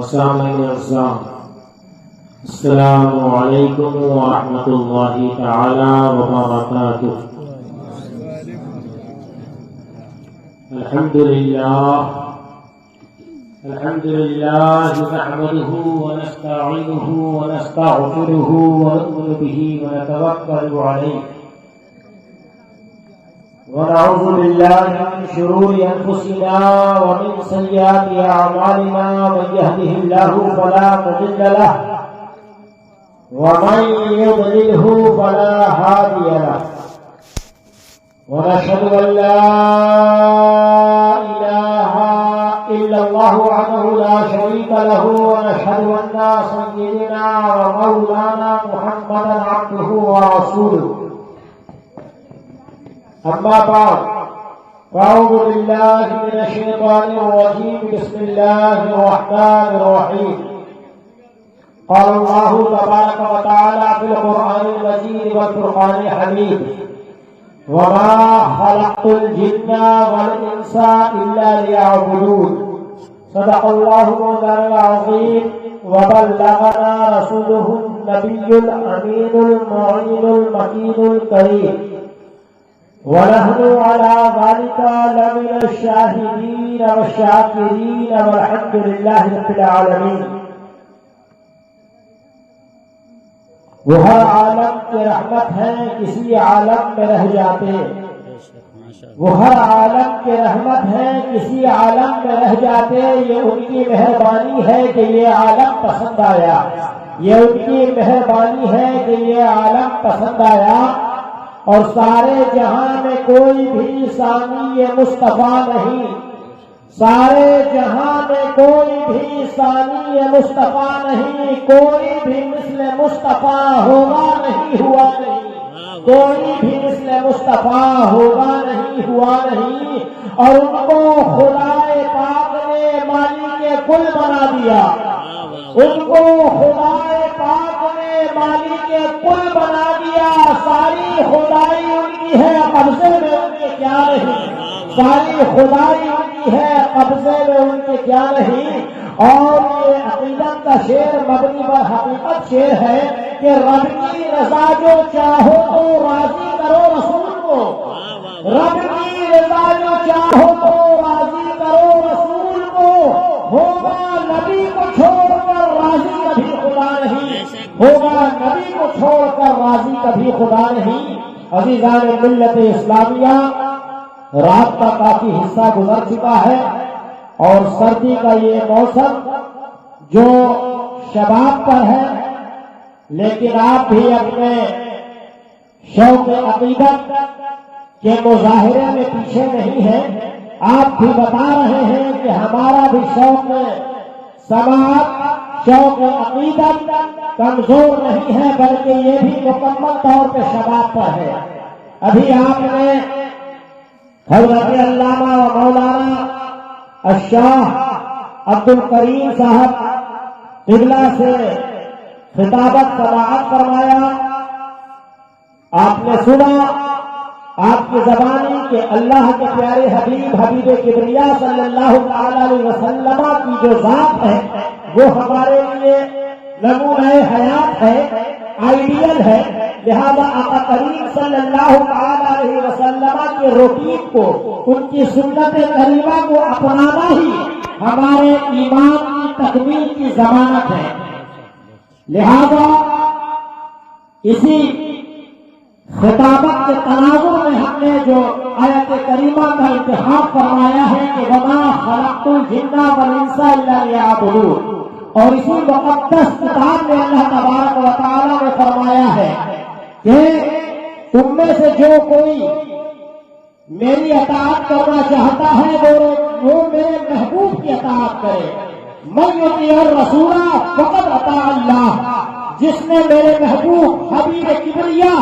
مسامعین الاسلام، السلام علیکم ورحمۃ اللہ تعالی وبرکاتہ۔ الحمد للہ نحمده ونستعینه ونستغفره ونؤمن به ونتوکل علیہ ونعوذ بالله من شرور أنفسنا ومن سيئات أعمالنا، من يهده الله فلا مضل له ومن يضلله فلا هادي له، ونشهد أن لا إله إلا الله وحده لا شريك له، ونشهد أن سيدنا ومولانا محمدا عبده ورسوله. أما بعد، فأعوذ بالله من الشيطان الرجيم، بسم الله الرحمن الرحيم. قال الله تبارك وتعالى في القرآن المجيد والفرقان الحميد: وما خلقت الجن والإنس إلا ليعبدون. صدق الله مولانا العظيم، وبلغنا رسوله النبي الأمين المعين المكين الكريم، ونحن على ذلك لمن الشاهدين والشاكرين، والحمد لله رب العالمين. وہ ہر عالم کی رحمت ہے، کسی عالم میں رہ جاتے. وہ ہر عالم کی رحمت ہے، کسی عالم میں رہ جاتے. یہ ان کی مہربانی ہے کہ یہ عالم پسند آیا. یہ ان کی مہربانی ہے کہ یہ عالم پسند آیا. اور سارے جہاں میں کوئی بھی ثانی مصطفیٰ نہیں، سارے جہاں میں کوئی بھی ثانی مصطفیٰ نہیں. کوئی بھی مثل مصطفیٰ ہوگا نہیں، ہوا نہیں. کوئی بھی مثل مصطفیٰ ہوگا نہیں، ہوا نہیں. اور ان کو خدائے پاک نے مالک کل بنا دیا. ان کو خدائے پاک نے مالک کل بنا دیا. ساری خدائی ان کی ہے، قبضے میں ان کے کیا نہیں. ساری خدائی ان کی ہے، قبضے میں ان کے کیا نہیں. اور یہ عقیدت کا شعر مبنی پر حقیقت شعر ہے کہ رب کی رضا جو چاہو تو راضی کرو رسول کو. رب کی رضا جو چاہو تو راضی کرو رسول کو. ہوگا نبی کو چھوڑ کر راضی کبھی خدا نہیں. ہوگا نبی کو چھوڑ کر راضی کبھی خدا نہیں. عزیزان ملت اسلامیہ، رات کا کافی حصہ گزر چکا ہے اور سردی کا یہ موسم جو شباب پر ہے، لیکن آپ بھی اپنے شوق عقیدت کے مظاہرے میں پیچھے نہیں ہیں. آپ بھی بتا رہے ہیں کہ ہمارا بھی شوق سماعت، شوق عقیدت کمزور نہیں ہے، بلکہ یہ بھی مکمل طور پہ شباب پر ہے. ابھی آپ نے حضرت علامہ و مولانا الشاہ عبد الکریم صاحب قبلہ سے خطابت سماعت فرمایا. آپ نے سنا آپ کی زبانی کہ اللہ کے پیارے حبیب کبریا صلی اللہ علیہ وسلم کی جو ذات ہے وہ ہمارے لیے نمونہ حیات ہے، آئیڈیل ہے. لہذا آقا کریم صلی اللہ علیہ وسلم کے روٹین کو، ان کی سنت کریمہ کو اپنانا ہی ہمارے ایمان کی تکمیل کی ضمانت ہے. لہذا اسی خطابت کے تناظر میں ہم نے جو آیت کریمہ کا انتخاب فرمایا ہے کہ وما خلقت الجن والانس الا لیعبدون، اور اسی مقدس کتاب میں اللہ تبارک و تعالی نے فرمایا ہے کہ تم میں سے جو کوئی میری اطاعت کرنا چاہتا ہے وہ میرے محبوب کی اطاعت کرے. من یطیع الرسول فقد اطاع اللہ، جس نے میرے محبوب حبیب کبریا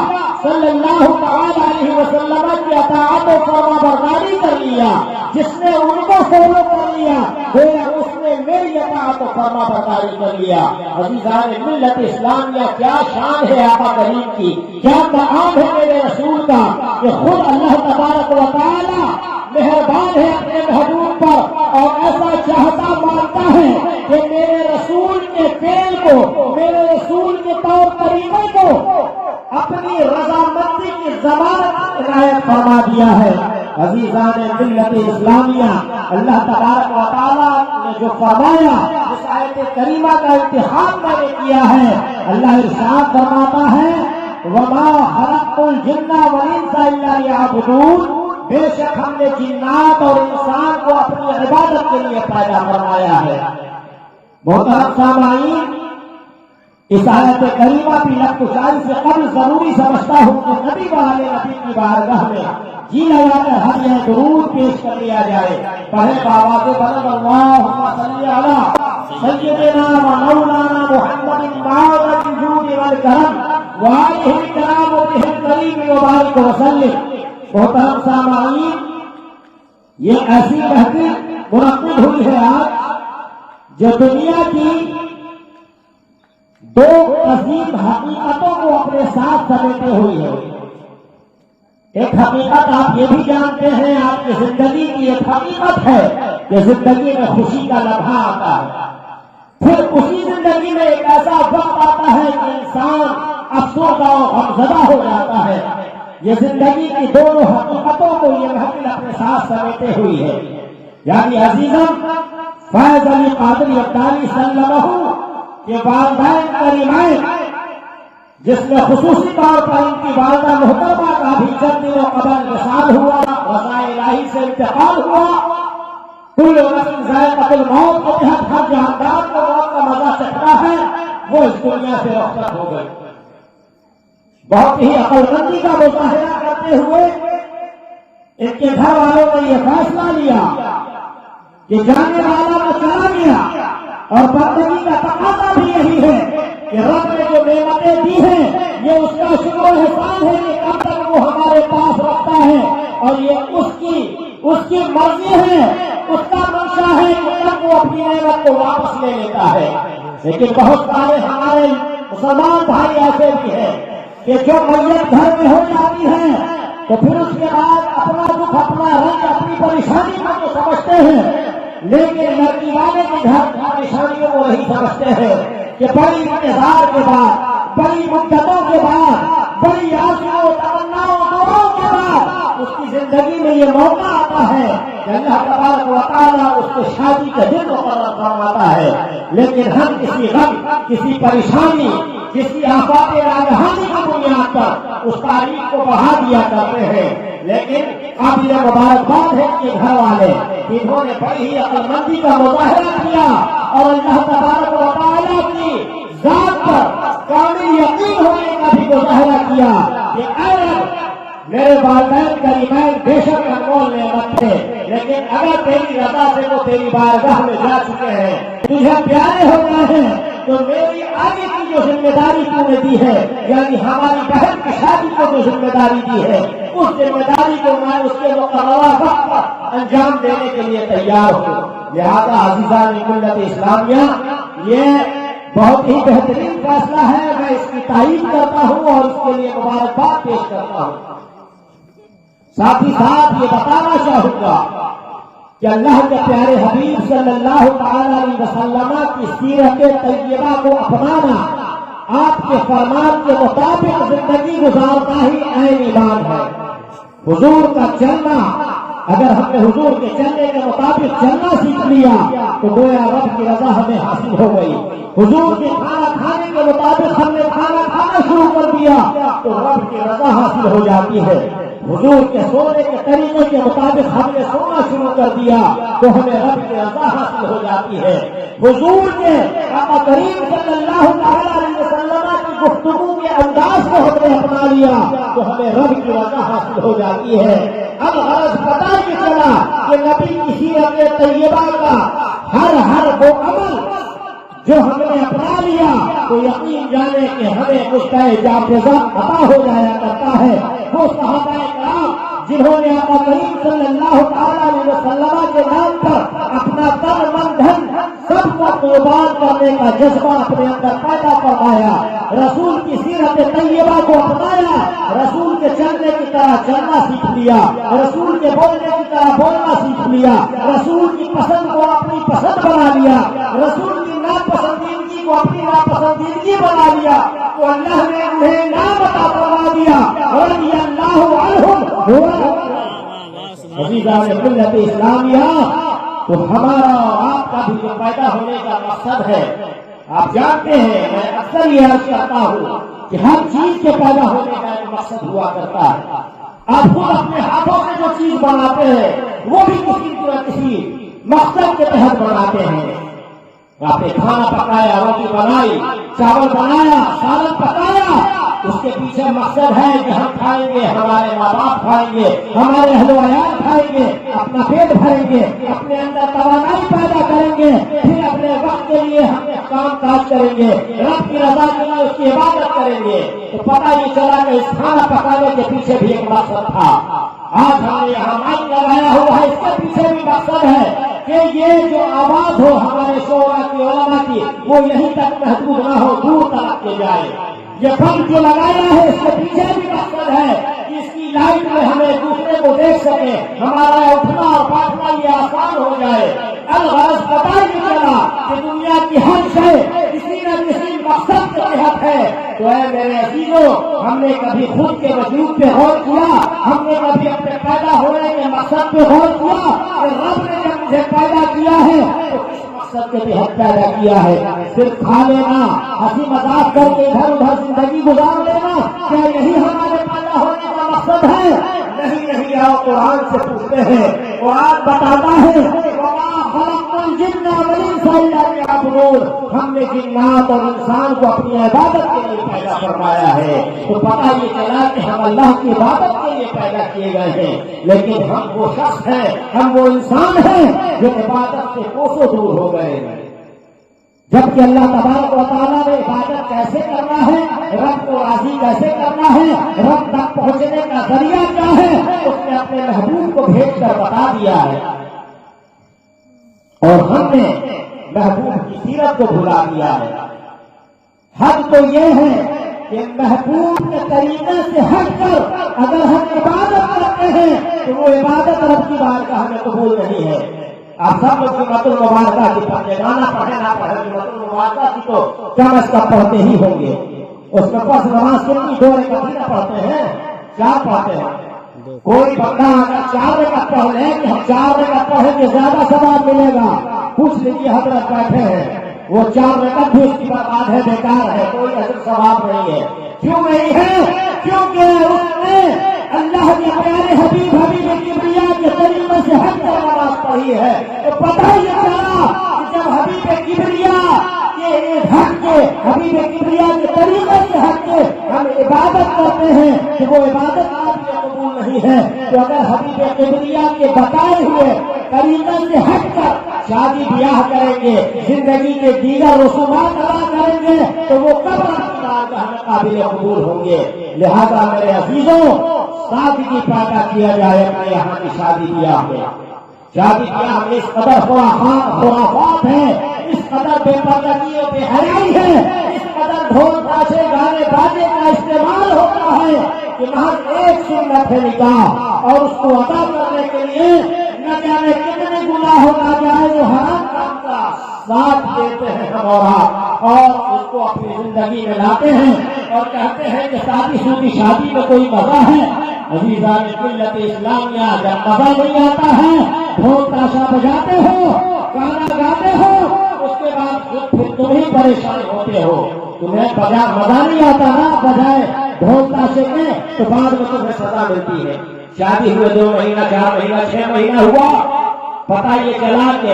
صلی اللہ تعالی علیہ وسلم کی اطاعت و فرما برداری کر لیا، جس نے ان کو فالو کر لیا، گویا اس نے میری اطاعت و فرما برداری کر لیا. عزیزان ملت اسلامیہ، کیا شان ہے آقا کریم کی، کیا مقام ہے میرے رسول کا کہ خود اللہ تبارک و تعالی مہربان ہے اپنے محبوب پر اور ایسا چاہتا مانتا ہے کہ میرے عزیزان ملت اسلامیہ، اللہ تبارک و تعالیٰ نے جو فرمایا، اس آیت کریمہ کا امتحان میں نے کیا ہے۔ اللہ ارشاد فرماتا ہے وَمَا خَلَقْتُ الْجِنَّ وَالْإِنسَ إِلَّا لِيَعْبُدُونَ، بے شک ہم نے جنات اور انسان کو اپنی عبادت کے لیے پیدا فرمایا ہے۔ محترم سامعین، اس آیت کریمہ کی لفظ سے قبل ضروری سمجھتا ہوں کہ نبی والے نبی کی بارگاہ میں جی لگا کر ہر یہ درود پیش کر لیا جائے۔ پڑھے بآواز بلند اللہم صلی علی سیدنا و مولانا محمد معاذ الجود والکرم وآلہ الکرام وبہ الکریم وبارک وسلم۔ محترم سامعین، یہ ایسی تحقیق منعقد ہوئی ہے آج جو دنیا کی دو عظیم حقیقتوں کو اپنے ساتھ سمیٹے ہوئی ہے۔ ایک حقیقت آپ یہ بھی جانتے ہیں، آپ کی زندگی کی ایک حقیقت ہے کہ زندگی میں خوشی کا لمحہ آتا ہے، پھر اسی زندگی میں ایک ایسا وقت آتا ہے کہ انسان افسردہ و غمزدہ ہو جاتا ہے۔ یہ زندگی کی دونوں حقیقتوں کو یہ محفل اپنے ساتھ سمیٹے ہوئی ہے۔ یعنی عزیزم فیض علی قادری عبدالی صلی اللہ علیہ وسلم کہ والدین کریمین، جس میں خصوصی طور پر ان کی والدہ محترمہ کا بھی چند دنوں قبل وصال ہوا، رضا الہی سے انتقال ہوا۔ کل نفس ذائقۃ الموت کے تحت ہر جاندار کو موت کا مزہ چکھتا ہے، وہ اس دنیا سے رخصت ہو گئے۔ بہت ہی عقل مندی کا مظاہرہ کرتے ہوئے ان کے گھر والوں نے یہ فیصلہ لیا کہ جانے والا میں چلا گیا، اور بندگی کا تقاضا بھی یہی ہے کہ رب نے جو نعمتیں دی ہیں یہ اس کا شکر و احسان ہے کہ کب تک وہ ہمارے پاس رکھتا ہے، اور یہ اس کی مرضی ہے، اس کا منشا ہے کہ کب وہ اپنی نعمت کو واپس لے لیتا ہے۔ لیکن بہت سارے ہمارے مسلمان بھائی ایسے بھی ہیں کہ جو میت گھر میں ہو جاتی ہے تو پھر اس کے بعد اپنا دکھ، اپنا رنج، اپنی پریشانی کو تو سمجھتے ہیں، لیکن لڑکی والے کے گھر پریشانیوں کو نہیں سمجھتے ہیں کہ بڑی انتظار کے بعد، بڑی مدتوں کے بعد، بڑی آرزوؤں تمناؤں دعاؤں کے بعد اس کی زندگی میں یہ موقع آتا ہے کہ اللہ تبارک و تعالیٰ اس کو شادی کا دن مقرر فرماتا ہے، لیکن ہم کسی غم، کسی پریشانی، کسی آفات ناگہانی کی بنیاد پر اس تاریخ کو بڑھا دیا کرتے ہیں۔ لیکن قابل مبارکباد ہے کہ گھر والے انہوں نے بڑی ہی عقل مندی کا مظاہرہ کیا اور اللہ تبارک و تعالیٰ کی ذات پر کامل یقین ہونے کا بھی مظاہرہ کیا کہ اے رب، میرے والدین کریمین بے شک انمول نعمت تھے، لیکن اگر تیری رضا سے وہ تیری بارگاہ میں جا چکے ہیں، تجھے پیارے ہو گئے ہیں، تو میری آگے کی جو ذمہ داری تو نے دی ہے، یعنی ہماری بہن کی شادی کو جو ذمہ داری دی ہے، اس ذمہ داری کو میں اس کے مقررہ وقت پر انجام دینے کے لیے تیار ہوں۔ لہذا عزیزان ملت اسلامیہ، یہ بہت ہی بہترین فیصلہ ہے، میں اس کی تعریف کرتا ہوں اور اس کے لیے مبارکباد پیش کرتا ہوں۔ ساتھ ہی ساتھ یہ بتانا چاہوں گا کہ اللہ کے پیارے حبیب صلی اللہ تعالی علیہ وسلم کی سیرت طیبہ کو اپنانا، آپ کے فرمان کے مطابق زندگی گزارنا ہی عین ایمان ہے۔ حضور کا چلنا، اگر ہم نے حضور کے چلنے کے مطابق چلنا سیکھ لیا تو گویا رب کی رضا ہمیں حاصل ہو گئی۔ حضور کے کھانا کھانے کے مطابق ہم نے کھانا کھانا شروع کر دیا تو رب کی رضا حاصل ہو جاتی ہے۔ حضور کے سونے کے طریقے کے مطابق ہم نے سونا شروع کر دیا تو ہمیں رب کی رضا حاصل ہو جاتی ہے۔ حضور کے آقا کریم صلی اللہ علیہ وسلم کی گفتگو کے انداز کو ہم نے اپنا لیا تو ہمیں رب کی رضا حاصل ہو جاتی ہے۔ اب غرض پتہ یہ چلا کہ نبی کی سیرت طیبہ کا ہر وہ عمل جو ہم نے اپنا لیا تو یقین جانے کہ ہمیں اس کا اجازت عطا ہو جایا کرتا ہے۔ وہ صحابہ کرام جنہوں نے آقا کریم صلی اللہ تعالی علیہ وسلم کے نام پر اپنا تن من دھن سب کو قربان کرنے کا جذبہ اپنے اندر پیدا فرمایا، رسول کی سیرت طیبہ کو اپنایا، رسول کے چلنے کی طرح چلنا سیکھ لیا، رسول کے بولنے کی طرح بولنا سیکھ لیا، رسول کی پسند کو اپنی پسند بنا لیا، رسول کی ناپسندیدگی کو اپنی ناپسندیدگی بنا لیا، تو اللہ نے انہیں نام عطا فرما دیا رضی اللہ عنہم۔ عزیزان ملت اسلامیہ، تو ہمارا اور آپ کا بھی جو پیدا ہونے کا مقصد ہے، آپ جانتے ہیں میں اکثر یہ عرض کرتا ہوں کہ ہر چیز کے پیدا ہونے کا ایک مقصد ہوا کرتا ہے۔ آپ خود اپنے ہاتھوں سے جو چیز بناتے ہیں وہ بھی کسی مقصد کے تحت بناتے ہیں۔ آپ نے کھانا پکایا، روٹی بنائی، چاول بنایا، سالن پکایا، اس کے پیچھے مقصد ہے کہ ہم کھائیں گے، ہمارے ماں باپ کھائیں گے، ہمارے اہل و عیال کھائیں گے، اپنا پیٹ بھریں گے، اپنے اندر توانائی پیدا کریں گے، پھر اپنے وقت کے لیے ہم کام کاج کریں گے، رب کی رضا کے لیے اس کی عبادت کریں گے۔ تو پتہ یہ چلا کہ اس کھانا پکانے کے پیچھے بھی ایک مقصد تھا۔ آج ہم نے یہاں مائک لگایا ہوا ہے، اس کے پیچھے بھی مقصد ہے کہ یہ جو آواز ہو ہمارے شعراء کی، علماء کی، وہ یہیں تک محدود نہ ہو، دور تک کے جائے۔ یہ بلب جو لگایا ہے اس کے پیچھے بھی مقصد ہے کہ اس کی لائٹ میں ہم ایک دوسرے کو دیکھ سکیں، ہمارا اٹھنا اور بیٹھنا یہ آسان ہو جائے۔ الغرض پتہ ہی نہیں چلا کہ دنیا کی ہر شے کسی نہ کسی مقصد کے تحت ہے۔ تو اے میرے عزیزوں، ہم نے کبھی خود کے وجود پہ غور کیا؟ ہم نے کبھی اپنے پیدا ہونے کے مقصد پہ غور کیا کہ رب نے جب مجھے پیدا کیا ہے تو کس مقصد کے تحت پیدا کیا ہے؟ صرف کھا لینا، ہنسی مذاق کر کے ادھر ادھر زندگی گزار لینا، کیا یہی ہمارے پیدا ہونے کا مقصد ہے؟ نہیں نہیں، آؤ قرآن سے پوچھتے ہیں۔ قرآن بتاتا ہے ہم نے جنات اور انسان کو اپنی عبادت کے لیے پیدا فرمایا ہے۔ تو پتہ یہ چلا کہ ہم اللہ کی عبادت کے لیے پیدا کیے گئے ہیں، لیکن ہم وہ شخص ہیں، ہم وہ انسان ہیں جو عبادت سے کوسوں دور ہو گئے ہیں۔ جبکہ اللہ تبارک و تعالیٰ نے عبادت کیسے کرنا ہے، رب کو راضی کیسے کرنا ہے، رب تک پہنچنے کا ذریعہ کیا ہے، اس نے اپنے محبوب کو بھیج کر بتا دیا ہے، اور ہم نے محبوب کی سیرت کو بھلا دیا ہے۔ حد تو یہ ہے کہ محبوب کے طریقے سے ہٹ کر اگر ہم عبادت کرتے ہیں تو وہ عبادت رب کی بارگاہ میں قبول نہیں ہے۔ آپ سب لوگ جمعۃ المبارکہ کی پڑھتے، گانا پڑھے نہ پڑھے، جمعۃ المبارکہ کی تو کم از کم پڑھتے ہی ہوں گے۔ اس میں پس نماز کتنی 2 رکعت نہ پڑھتے ہیں، 4 پڑھتے ہیں۔ کوئی بندہ اگر 4 رکعت پڑھ لے کہ ہم 4 رکعت پڑھیں گے زیادہ ثواب ملے گا، پوچھ لیجیے حضرت بیٹھے ہیں، وہ 4 رکعت بھی اس کی برباد ہے، بیکار ہے، کوئی اجر ثواب نہیں ہے۔ کیوں نہیں ہے؟ کیونکہ اس نے اللہ کے پیارے حبیب کبریاء کے طریقے سے ہٹ کر نماز پڑھی ہے۔ تو پتہ یہ چلا کہ جب حبیب کبریاء کے ہٹ کے، حبیب کبریاء کے طریقے سے ہٹ کے ہم عبادت کرتے ہیں تو وہ عبادت آپ کے قبول نہیں ہے۔ تو اگر حبیب کبریاء کے بتائے ہوئے طریقے سے ہٹ کر شادی بیاہ کریں گے، زندگی کے دیگر رسومات ادا کریں گے تو وہ کب قابل قبول ہوں گے۔ لہذا میرے عزیزوں، سادگی پیدا کیا جائے اپنے یہاں کی شادی بیاہ میں۔ شادی بیاہ میں اس قدر خرافات ہیں، اس قدر بے پردگی اور بے حیائی ہے، اس قدر ڈھول تاشے گانے باجے کا استعمال ہوتا ہے کہ محض ایک سنت ہے نکاح، اور اس کو ادا کرنے کے لیے نہ جانے کتنے گناہ ہونا جائے وہ حرام کام کا ساتھ دیتے ہیں ہم اور اس کو اپنی زندگی میں لاتے ہیں اور کہتے ہیں کہ شادی میں کوئی مزہ ہے۔ عزیزان ملت اسلامیہ، جب مزہ نہیں آتا ہے، ڈھول تاشا بجاتے ہو، گانا گاتے ہو، اس کے بعد پھر تم ہی پریشان ہوتے ہو۔ تمہیں مزہ نہیں آتا نا بجائے ڈھول تاشے میں، تو بعد میں تمہیں سزا ملتی ہے۔ شادی ہوئے 2 مہینہ 4 مہینہ 6 مہینہ ہوا، پتہ یہ چلا کہ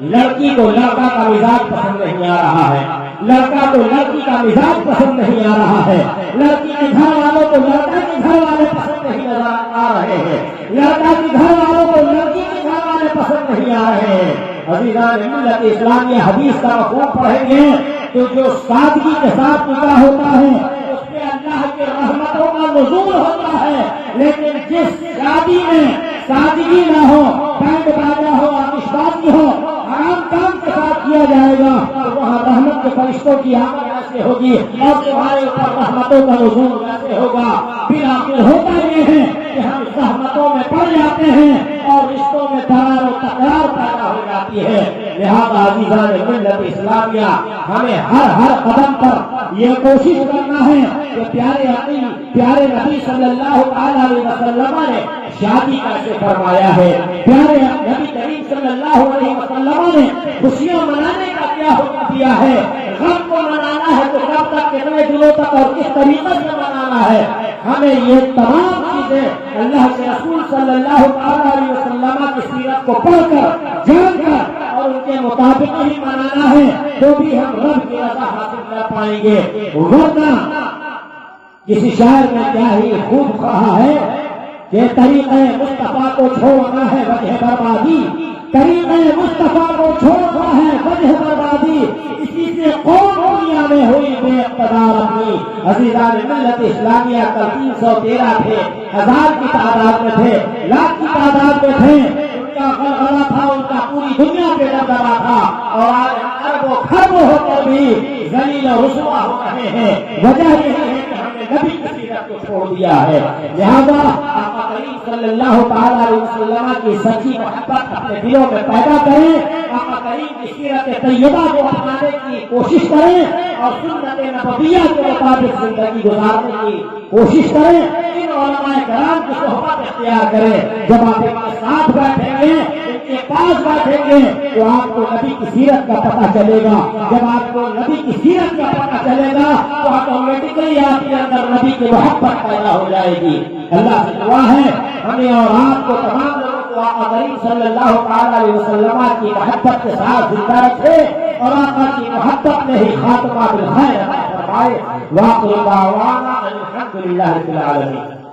لڑکی کو لڑکا کا مزاج پسند نہیں آ رہا ہے، لڑکا کو لڑکی کا مزاج پسند نہیں آ رہا ہے، لڑکی کے گھر والوں کو لڑکا کے گھر والے پسند نہیں آ رہے ہیں، لڑکا کے گھر والوں کو لڑکی کے گھر والے پسند نہیں آ رہے ہیں۔ عزیزان ملت اسلامیہ، حدیث کا مفہوم پڑھیں گے تو جو سادگی کے ساتھ نکاح ہوتا ہے اس پہ اللہ کے رحمتوں کا نزول ہوتا ہے، لیکن جس شادی میں سادگی نہ ہو، بینڈ باجا ہو، آتش بازی ہو، حرام کام کے ساتھ کیا جائے گا تو وہاں رحمت کے فرشتوں کی آمد ایسے ہوگی اور تمہارے اوپر رحمتوں کا نزول ایسے ہوگا۔ پھر آخر ہوتا یہ ہے کہ ہم رحمتوں میں پڑ جاتے ہیں اور رشتوں میں درار و تکرار پیدا ہو جاتی ہے۔ لہذا عزیزان ملت اسلامیہ ہمیں ہر قدم پر یہ کوشش کرنا ہے کہ پیارے نبی صلی اللہ علیہ وسلم نے شادی کیسے فرمایا ہے، پیارے نبی کریم صلی اللہ علیہ وسلم نے خوشیاں منانے کا کیا حکم دیا ہے، غم کو منانا ہے تو کب تک، کتنے دنوں تک اور کس طریقے سے منانا ہے، ہمیں یہ تمام چیزیں اللہ کے رسول صلی اللہ علیہ وسلم کی سیرت کو پڑھ کر جان کر اور ان کے مطابق ہی منانا ہے، تو بھی ہم رب کی رضا حاصل کر پائیں گے۔ ورنہ کسی شاعر میں کیا ہی خوب کہا ہے کہ طریقہ مصطفیٰ کو چھوڑنا ہے وجہ بربادی، طریقہ مصطفیٰ کو چھوڑنا ہے وجہ بربادی، اسی سے قوم دنیا میں ہوئی بے اقتدار اپنی۔ عزیزان ملت اسلامیہ کل 313 تھے، 1000 کی تعداد میں تھے، لاکھ کی تعداد میں تھے، ان کا غلغلہ تھا، ان کا پوری دنیا پہ دبدبا تھا، اور آج اربوں خربوں ہو کر بھی ذلیل و رسوا ہو رہے ہیں۔ وجہ یہی ہے کہ ہم نے نبی کی سیرت کو چھوڑ دیا ہے۔ لہذا آقا کریم صلی اللہ تعالی علیہ وسلم کی سچی محبت اپنے دلوں میں پیدا کریں، آقا کریم کی سیرت طیبہ کو اپنانے کی کوشش کریں اور سنت نبویہ کے مطابق زندگی گزارنے کی کوشش کریں، ان علماء کرام کی صحبت اختیار کریں۔ جب آپ ان کے ساتھ بیٹھیں گے، ان کے پاس بیٹھیں گے تو آپ کو نبی کی سیرت کا پتہ چلے گا۔ جب آپ کو نبی کی سیرت کا پتہ چلے گا تو آٹومیٹکلی آپ کے اندر نبی کی محبت پیدا ہو جائے گی۔ اللہ سے دعا ہے ہمیں اور آپ کو تمام لوگوں کو آقا کریم صلی اللہ تعالی علیہ وسلم کی محبت کے ساتھ زندہ رکھے اور آقا کی محبت میں ہی خاتمہ بالخیر عطا فرمائے۔ وآخر دعوانا الحمد للہ رب العالمین۔